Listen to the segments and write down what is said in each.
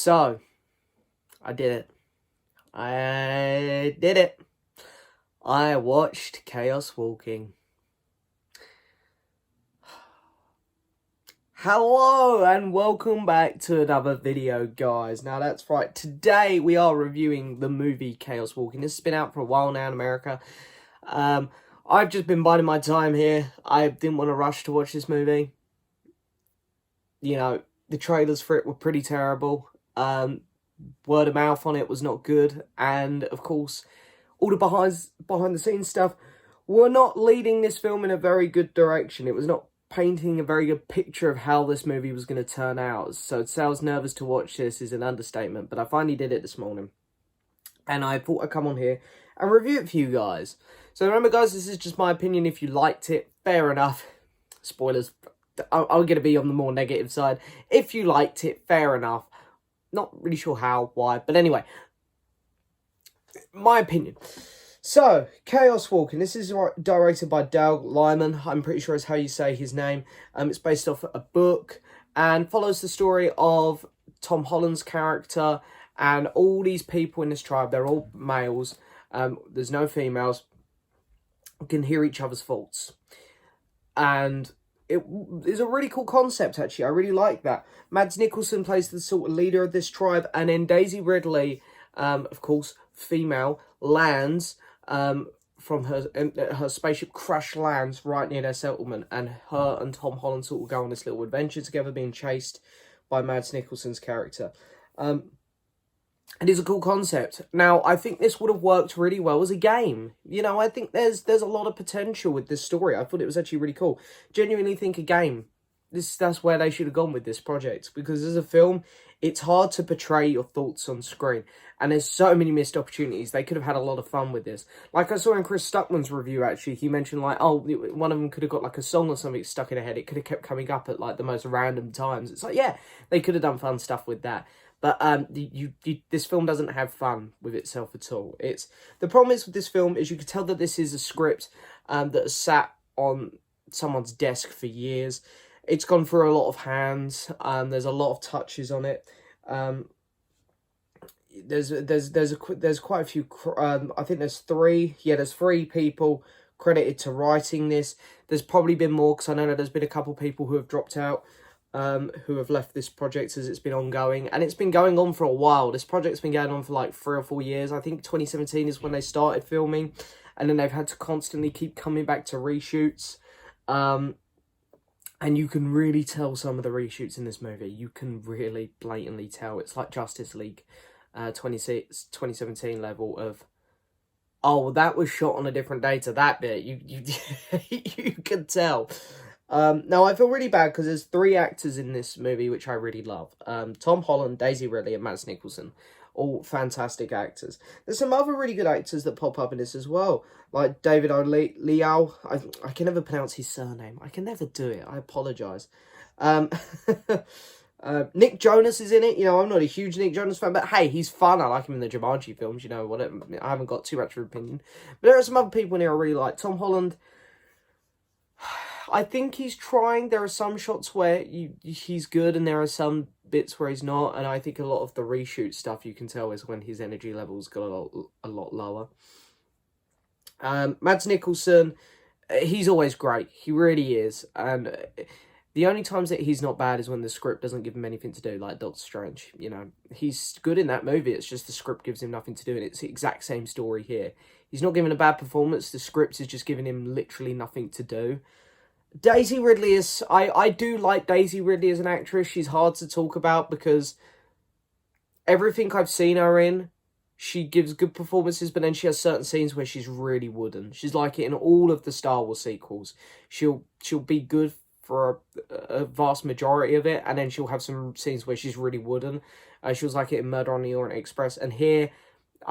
So, I did it. I did it. I watched Chaos Walking. Hello and welcome back to another video, guys. Now that's right, today we are reviewing the movie Chaos Walking. This has been out for a while now in America. I've just been biding my time here. I didn't want to rush to watch this movie. You know, the trailers for it were pretty terrible. Word of mouth on it was not good, and of course all the behind the scenes stuff were not leading this film in a very good direction. It was not painting a very good picture of how this movie was going to turn out. So to say I was nervous to watch this is an understatement, but I finally did it this morning, and I thought I'd come on here and review it for you guys. So remember, guys, this is just my opinion. If you liked it, fair enough. Spoilers, I'm going to be on the more negative side. If you liked it, fair enough. Not really sure how, why, but anyway, my opinion. So, Chaos Walking. This is directed by Dale Lyman. I'm pretty sure is how you say his name. It's based off a book and follows the story of Tom Holland's character and all these people in this tribe. They're all males. There's no females. Can hear each other's thoughts. And it is a really cool concept, actually. I really like that. Mads Mikkelsen plays the sort of leader of this tribe, and then Daisy Ridley, of course, female, lands from her spaceship lands right near their settlement, and her and Tom Holland sort of go on this little adventure together, being chased by Mads Mikkelsen's character. It is a cool concept. Now, I think this would have worked really well as a game. You know, I think there's a lot of potential with this story. I thought it was actually really cool. Genuinely think a game. That's where they should have gone with this project. Because as a film, it's hard to portray your thoughts on screen. And there's so many missed opportunities. They could have had a lot of fun with this. Like I saw in Chris Stuckman's review, actually, he mentioned, like, oh, one of them could have got, like, a song or something stuck in their head. It could have kept coming up at, like, the most random times. It's like, yeah, they could have done fun stuff with that. But this film doesn't have fun with itself at all. The problem is with this film is you can tell that this is a script that has sat on someone's desk for years. It's gone through a lot of hands. There's a lot of touches on it. There's quite a few. I think there's three. Yeah, there's three people credited to writing this. There's probably been more, because I know that there's been a couple people who have dropped out. Who have left this project as it's been ongoing. And it's been going on for a while. This project's been going on for like 3 or 4 years. I think 2017 is when they started filming. And then they've had to constantly keep coming back to reshoots. And you can really tell some of the reshoots in this movie. You can really blatantly tell. It's like Justice League 2017 level of, oh, that was shot on a different day to that bit. You can tell. Now, I feel really bad because there's 3 actors in this movie which I really love. Tom Holland, Daisy Ridley, and Mads Mikkelsen. All fantastic actors. There's some other really good actors that pop up in this as well. Like David Liao. I can never pronounce his surname. I can never do it. I apologise. Nick Jonas is in it. You know, I'm not a huge Nick Jonas fan, but hey, he's fun. I like him in the Jumanji films. You know what? I haven't got too much of an opinion. But there are some other people in here I really like. Tom Holland, I think he's trying. There are some shots where he's good, and there are some bits where he's not. And I think a lot of the reshoot stuff you can tell is when his energy levels got a lot lower. Mads Mikkelsen, he's always great. He really is. And the only times that he's not bad is when the script doesn't give him anything to do, like Doctor Strange. You know, he's good in that movie. It's just the script gives him nothing to do, and it's the exact same story here. He's not giving a bad performance. The script is just giving him literally nothing to do. Daisy Ridley is... I do like Daisy Ridley as an actress. She's hard to talk about because everything I've seen her in, she gives good performances, but then she has certain scenes where she's really wooden. She's like it in all of the Star Wars sequels. She'll be good for a vast majority of it, and then she'll have some scenes where she's really wooden. She was like it in Murder on the Orient Express, and here,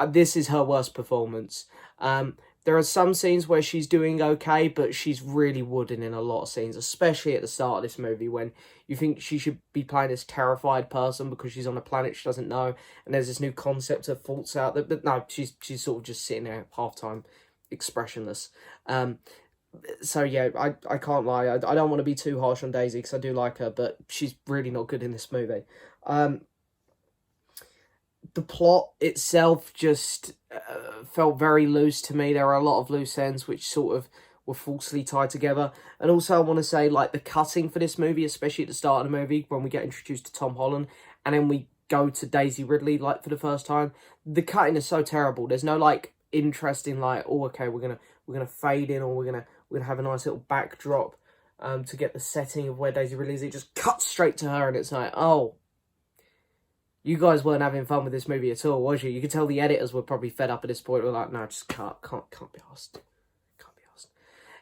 this is her worst performance. There are some scenes where she's doing okay, but she's really wooden in a lot of scenes, especially at the start of this movie when you think she should be playing this terrified person because she's on a planet she doesn't know, and there's this new concept of thoughts out there. But no, she's sort of just sitting there half-time, expressionless. So yeah, I can't lie. I don't want to be too harsh on Daisy because I do like her, but she's really not good in this movie. the plot itself just felt very loose to me. There are a lot of loose ends which sort of were falsely tied together. And also I want to say, like, the cutting for this movie, especially at the start of the movie when we get introduced to Tom Holland and then we go to Daisy Ridley, like, for the first time, the cutting is so terrible. There's no, like, interesting, like, oh, okay, we're gonna fade in, or we're gonna have a nice little backdrop to get the setting of where Daisy Ridley is. It just cuts straight to her, and it's like, oh, you guys weren't having fun with this movie at all, was you? You could tell the editors were probably fed up at this point. We're like, no, just can't be asked. Can't be asked.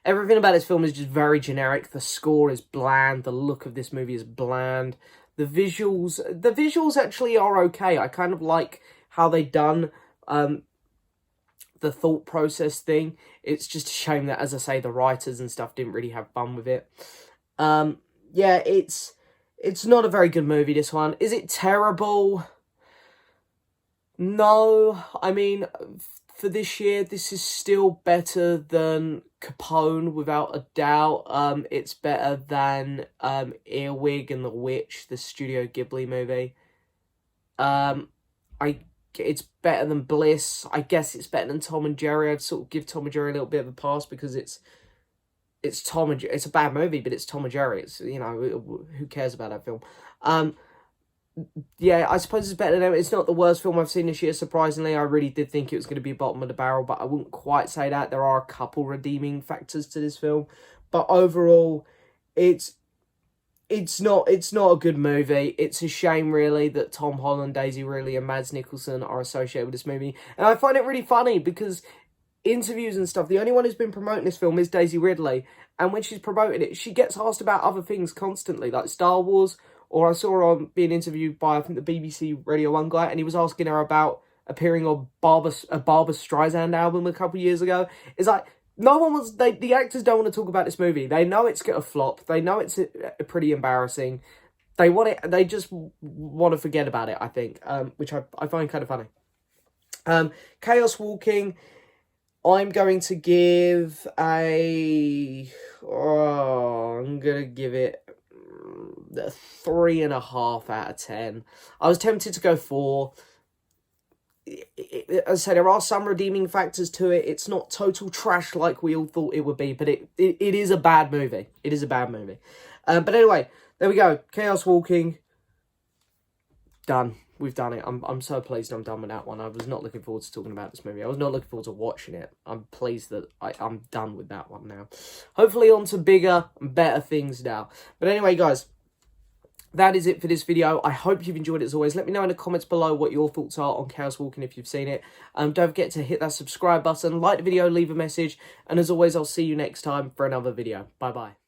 Everything about this film is just very generic. The score is bland. The look of this movie is bland. The visuals actually are okay. I kind of like how they done the thought process thing. It's just a shame that, as I say, the writers and stuff didn't really have fun with it. Yeah, it's not a very good movie, this one. Is it terrible? No. I mean, for this year, this is still better than Capone, without a doubt. It's better than Earwig and the Witch, the Studio Ghibli movie. It's better than Bliss. I guess it's better than Tom and Jerry. I'd sort of give Tom and Jerry a little bit of a pass because it's Tom and Jerry. It's a bad movie, but it's Tom and Jerry. It's, you know, who cares about that film? Yeah, I suppose it's better than them. It's not the worst film I've seen this year, surprisingly. I really did think it was going to be bottom of the barrel, but I wouldn't quite say that. There are a couple redeeming factors to this film. But overall, it's not a good movie. It's a shame, really, that Tom Holland, Daisy Ridley, and Mads Mikkelsen are associated with this movie. And I find it really funny because interviews and stuff, the only one who's been promoting this film is Daisy Ridley. And when she's promoting it, she gets asked about other things constantly, like Star Wars. Or I saw her on being interviewed by, I think, the BBC Radio 1 guy, and he was asking her about appearing on a Barbra Streisand album a couple of years ago. It's like, no one was... the actors don't want to talk about this movie. They know it's going to flop. They know it's pretty embarrassing. They want it... They just want to forget about it, I think, which I find kind of funny. Chaos Walking, I'm going to give a... Oh, I'm going to give it a 3.5 out of 10. I was tempted to go 4. As I said, there are some redeeming factors to it. It's not total trash like we all thought it would be, but it is a bad movie. It is a bad movie. But anyway, there we go. Chaos Walking. Done. We've done it. I'm so pleased I'm done with that one. I was not looking forward to talking about this movie. I was not looking forward to watching it. I'm pleased that I'm done with that one now. Hopefully on to bigger and better things now. But anyway, guys, that is it for this video. I hope you've enjoyed it as always. Let me know in the comments below what your thoughts are on Chaos Walking if you've seen it. Don't forget to hit that subscribe button, like the video, leave a message. And as always, I'll see you next time for another video. Bye-bye.